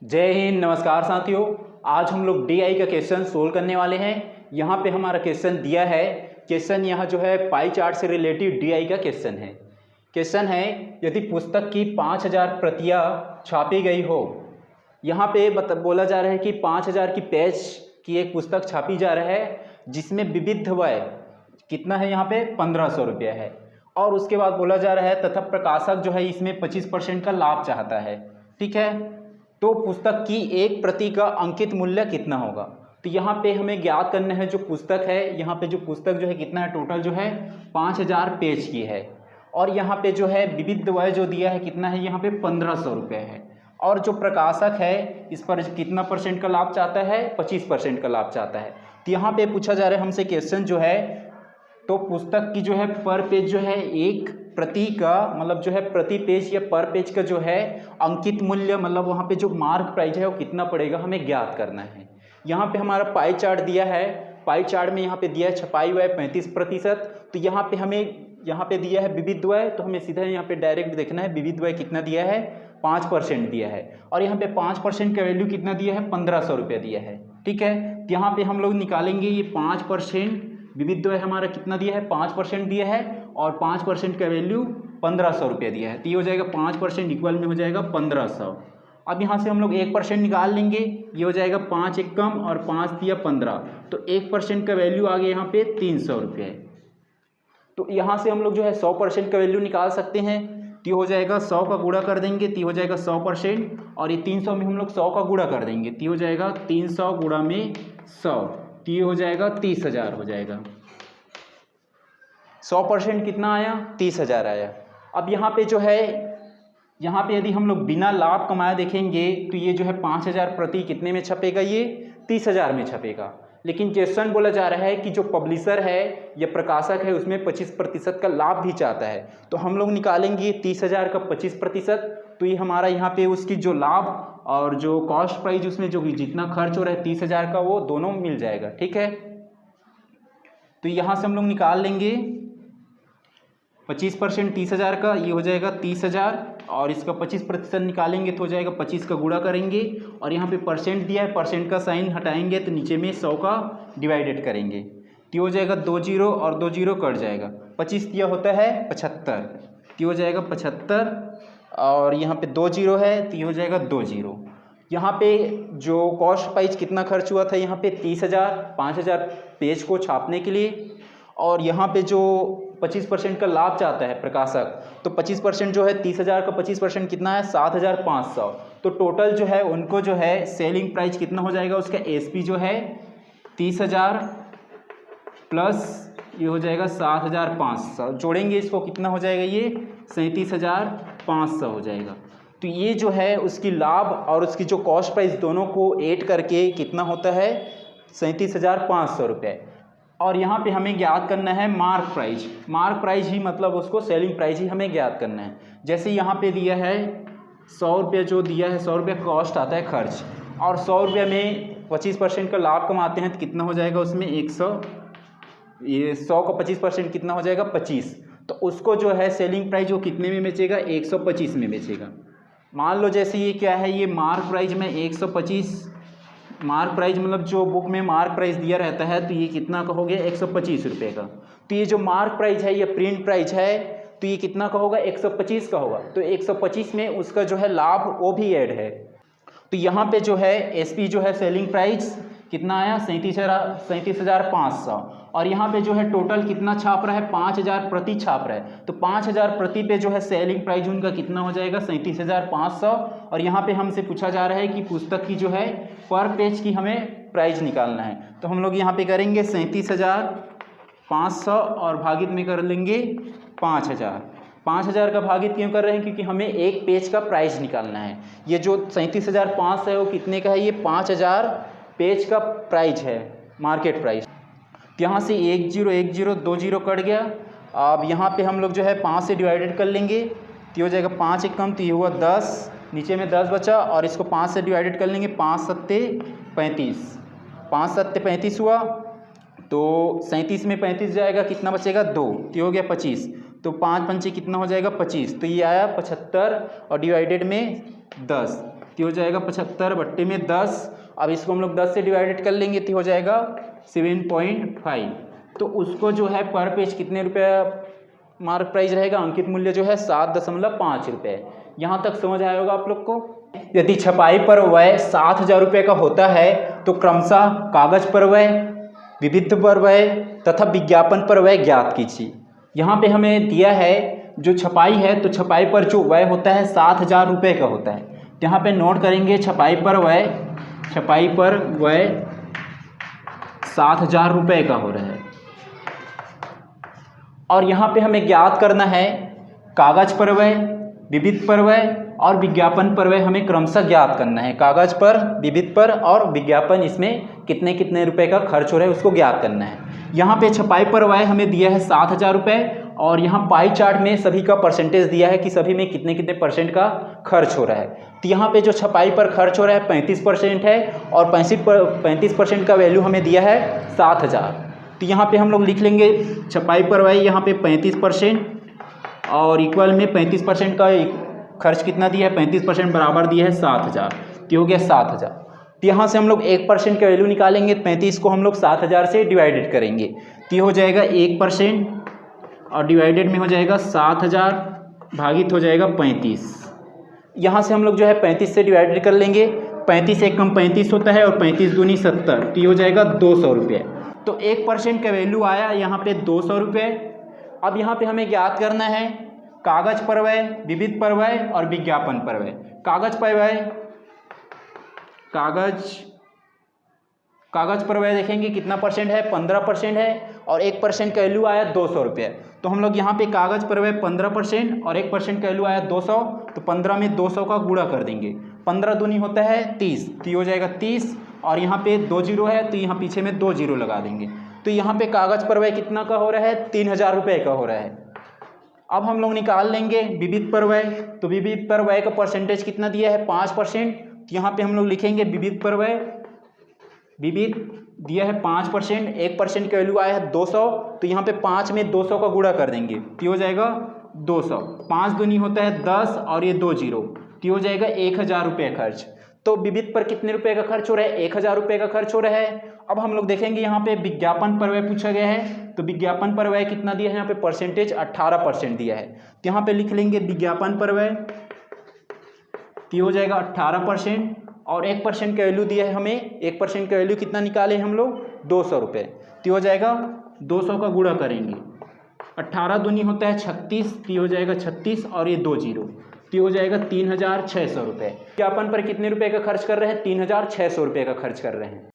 जय हिंद। नमस्कार साथियों, आज हम लोग डीआई का क्वेश्चन सोल्व करने वाले हैं। यहाँ पे हमारा क्वेश्चन दिया है। क्वेश्चन यहाँ जो है पाई चार्ट से रिलेटेड डीआई का क्वेश्चन है। क्वेश्चन है, यदि पुस्तक की 5000 प्रतियाँ छापी गई हो। यहाँ पे बोला जा रहा है कि 5000 की पेज की एक पुस्तक छापी जा रहा है, जिसमें विविध व्यय कितना है, यहाँ पे 1500 रुपया है। और उसके बाद बोला जा रहा है तथा प्रकाशक जो है इसमें 25% का लाभ चाहता है। ठीक है, तो पुस्तक की एक प्रति का अंकित मूल्य कितना होगा। तो यहाँ पे हमें ज्ञात करना है जो पुस्तक है, यहाँ पे जो पुस्तक जो है कितना है, टोटल जो है 5000 पेज की है। और यहाँ पे जो है विविध व्यय जो दिया है कितना है, यहाँ पे 1500 रुपये है। और जो प्रकाशक है इस पर कितना परसेंट का लाभ चाहता है, 25% का लाभ चाहता है। तो यहाँ पे पूछा जा रहा है हमसे क्वेश्चन जो है, तो पुस्तक की जो है पर पेज जो है एक प्रति का मतलब जो है प्रति पेज या पर पेज का जो है अंकित मूल्य, मतलब वहाँ पे जो मार्क प्राइस है वो कितना पड़ेगा, हमें ज्ञात करना है। यहाँ पे हमारा पाई चार्ट दिया है। पाई चार्ट में यहाँ पे दिया है छपाई व्यय 35%। तो यहाँ पे हमें यहाँ पे दिया है विविध व्यय, तो हमें सीधा यहाँ पे डायरेक्ट देखना है विविध व्यय कितना दिया है, 5% दिया है। और यहाँ पे 5% का वैल्यू कितना दिया है, 1500 रुपये दिया है। ठीक है, तो यहाँ पे हम लोग निकालेंगे ये 5%। विविध व्यय हमारा कितना दिया है, 5% दिया है। और 5% का वैल्यू 1500 रुपये दिया है। तो ये हो जाएगा 5% इक्वल में हो जाएगा 1500। अब यहाँ से हम लोग 1% निकाल लेंगे। ये हो जाएगा 5 एक कम और 5 दिया 15, तो 1% का वैल्यू आ गया यहाँ पे 300 रुपये। तो यहाँ से हम लोग जो है 100% का वैल्यू निकाल सकते हैं। तो ये हो जाएगा 100 का गुणा कर देंगे, तो ये हो जाएगा 100%। और ये 300 में हम लोग 100 का गुणा कर देंगे, तो ये हो जाएगा 300 गुणा में 100, तो ये हो जाएगा 30,000 हो जाएगा। 100% कितना आया, 30,000 आया। अब यहाँ पे जो है, यहाँ पे यदि हम लोग बिना लाभ कमाए देखेंगे तो ये जो है 5000 प्रति कितने में छपेगा, ये 30,000 में छपेगा। लेकिन क्वेश्चन बोला जा रहा है कि जो पब्लिशर है या प्रकाशक है उसमें 25% का लाभ भी चाहता है। तो हम लोग निकालेंगे 30,000 का 25%, तो ये हमारा यहाँ पे उसकी जो लाभ और जो कॉस्ट प्राइस उसमें जो जितना खर्च हो रहा है 30,000 का, वो दोनों मिल जाएगा। ठीक है, तो यहाँ से हम लोग निकाल लेंगे 25% 30,000 का, ये हो जाएगा 30,000। और इसका 25% निकालेंगे तो हो जाएगा 25 का गुणा करेंगे। और यहाँ पे परसेंट दिया है, परसेंट का साइन हटाएंगे तो नीचे में 100 का डिवाइडेड करेंगे, तो हो जाएगा 2 जीरो और 2 जीरो कट जाएगा। 25 दिया होता है 75, तो हो जाएगा 75। और यहाँ पे 2 जीरो है तो ये हो जाएगा 2 जीरो। यहाँ पे जो कॉस्ट प्राइस कितना खर्च हुआ था, यहाँ पे 30,000 5000 पेज को छापने के लिए। और यहाँ पे जो 25% का लाभ चाहता है प्रकाशक, तो 25% जो है 30,000 का 25% कितना है, 7,500। तो टोटल जो है उनको जो है सेलिंग प्राइस कितना हो जाएगा, उसका एसपी जो है 30,000 प्लस ये हो जाएगा 7,500, जोड़ेंगे इसको कितना हो जाएगा, ये 37,500 हो जाएगा। तो ये जो है उसकी लाभ और उसकी जो कॉस्ट प्राइस दोनों को ऐड करके कितना होता है, 37,500 रुपये। और यहाँ पे हमें ज्ञात करना है मार्क प्राइस। मार्क प्राइस ही मतलब उसको सेलिंग प्राइस ही हमें ज्ञात करना है। जैसे यहाँ पे दिया है 100 रुपये, जो दिया है 100 रुपये कॉस्ट आता है खर्च, और 100 रुपये में 25% का लाभ कमाते हैं तो कितना हो जाएगा उसमें 100, ये 100 का 25% कितना हो जाएगा 25। तो उसको जो है सेलिंग प्राइस वो कितने में बेचेगा, 125 में बेचेगा। मान लो जैसे ये क्या है, ये मार्क प्राइस में 125, मार्क प्राइस मतलब जो बुक में मार्क प्राइस दिया रहता है, तो ये कितना का हो गया, 125 रुपये का। तो ये जो मार्क प्राइस है, ये प्रिंट प्राइस है, तो ये कितना का होगा, 125 का होगा। तो 125 में उसका जो है लाभ वो भी ऐड है। तो यहाँ पे जो है एसपी जो है सेलिंग प्राइस कितना आया, 37,500। और यहाँ पे जो है टोटल कितना छाप रहा है, 5,000 प्रति छाप रहा है। तो 5,000 प्रति पे जो है सेलिंग प्राइस उनका कितना हो जाएगा, 37,500। और यहाँ पे हमसे पूछा जा रहा है कि पुस्तक की जो है पर पेज की हमें प्राइस निकालना है। तो हम लोग यहाँ पे करेंगे 37,500 और भागित में कर लेंगे 5,000। 5,000 का भागित क्यों कर रहे हैं, क्योंकि हमें एक पेज का प्राइस निकालना है। ये जो 37,500 है वो कितने का है, ये 5,000 पेज का प्राइस है, मार्केट प्राइस। यहाँ से 1 जीरो 1 जीरो 2 जीरो कट गया। अब यहाँ पे हम लोग जो है 5 से डिवाइडेड कर लेंगे, तो हो जाएगा 5 एक कम, तो ये हुआ 10, नीचे में 10 बचा। और इसको 5 से डिवाइडेड कर लेंगे, 5 सत्ते 35, 5 सत्ते 35 हुआ। तो 37 में 35 जाएगा, कितना बचेगा 2, तो हो गया 25। तो 5 पंचे कितना हो जाएगा 25, तो ये आया 75 और डिवाइडेड में 10। तो हो जाएगा 75 बट्टे में 10। अब इसको हम लोग 10 से डिवाइडेड कर लेंगे तो हो जाएगा 7.5। तो उसको जो है पर पेज कितने रुपये मार्क प्राइस रहेगा, अंकित मूल्य जो है 7.5 रुपये। यहाँ तक समझ आया होगा आप लोग को। यदि छपाई पर व्यय 7,000 रुपये का होता है तो क्रमशः कागज पर व्यय, विविध पर व्यय तथा विज्ञापन पर व्यय ज्ञात कीजिए। यहाँ पे हमें दिया है जो छपाई है, तो छपाई पर जो व्यय होता है 7,000 रुपये का होता है। यहाँ पे नोट करेंगे छपाई पर व्यय 7,000 रुपये का हो रहा है। और यहाँ पे हमें ज्ञात करना है कागज पर व्यय, विविध पर व्यय और विज्ञापन पर व्यय हमें क्रमशः ज्ञात करना है। कागज पर, विविध पर और विज्ञापन, इसमें कितने कितने रुपए का खर्च हो रहा है उसको ज्ञात करना है। यहाँ पे छपाई पर व्यय हमें दिया है 7,000 रुपये और यहाँ पाई चार्ट में सभी का परसेंटेज दिया है कि सभी में कितने कितने परसेंट का खर्च हो रहा है। तो यहाँ पे जो छपाई पर खर्च हो रहा है 35% है और 35% का वैल्यू हमें दिया है 7,000। तो यहाँ पे हम लोग लिख लेंगे छपाई पर व्यय यहाँ पे 35% और इक्वल में 35% का खर्च कितना दिया है, 35% बराबर दिया है 7,000। तो हो गया 7,000। तो यहाँ से हम लोग 1% का वैल्यू निकालेंगे, 35 को हम लोग 7,000 से डिवाइडेड करेंगे तो हो जाएगा 1% और डिवाइडेड में हो जाएगा 7,000 भागित हो जाएगा 35। यहाँ से हम लोग जो है 35 से डिवाइडेड कर लेंगे, 35 एक कम 35 होता है और 35 दूनी 70, तो हो जाएगा 200 रुपये। तो 1% का वैल्यू आया यहाँ पे 200 रुपये। अब यहाँ पे हमें ज्ञात करना है कागज पर व्यय, विविध पर व्यय और विज्ञापन पर व्यय। कागज पर व्यय, कागज पर व्यय देखेंगे कितना परसेंट है, 15% है और 1% का वैल्यू आया 200 रुपये। तो हम लोग यहाँ पे कागज पर व्यय 15% और 1% का वैल्यू आया 200, तो 15 में 200 का गुणा कर देंगे। 15 दूनी होता है 30, तो हो जाएगा 30 और यहाँ पे 2 जीरो है तो यहाँ पीछे में 2 जीरो लगा देंगे। तो यहाँ पे कागज पर व्यय कितना का हो रहा है, 3,000 रुपये का हो रहा है। अब हम लोग निकाल लेंगे विविध पर व्यय। तो विविध पर व्यय का परसेंटेज कितना दिया है, 5%। तो यहाँ पे हम लोग लिखेंगे विविध पर व्यय, विविध दिया है 5%, 1% का वैल्यू आया है 200, तो यहाँ पे 5 में 200 का गुणा कर देंगे तो हो जाएगा 200। 5 दूनी होता है 10 और ये 2 जीरो, तो हो जाएगा 1,000 रुपये खर्च। तो विविध पर कितने रुपए का खर्च हो रहा है, 1,000 रुपये का खर्च हो रहा है। अब हम लोग देखेंगे यहाँ पे विज्ञापन पर व्यय पूछा गया है, तो विज्ञापन पर व्यय कितना दिया है, यहाँ पे परसेंटेज 18% दिया है। तो यहाँ पे लिख लेंगे विज्ञापन पर व्यय, तो हो जाएगा 18% और 1% का वैल्यू दिया है हमें। 1% का वैल्यू कितना निकाले हम लोग, 200 रुपये। तो हो जाएगा 200 का गुणा करेंगे, 18 दूनी होता है 36, तो हो जाएगा 36 और ये 2 जीरो, तो हो जाएगा 3,600 रुपये। विज्ञापन पर कितने रुपए का खर्च कर रहे हैं, 3,600 रुपये का खर्च कर रहे हैं।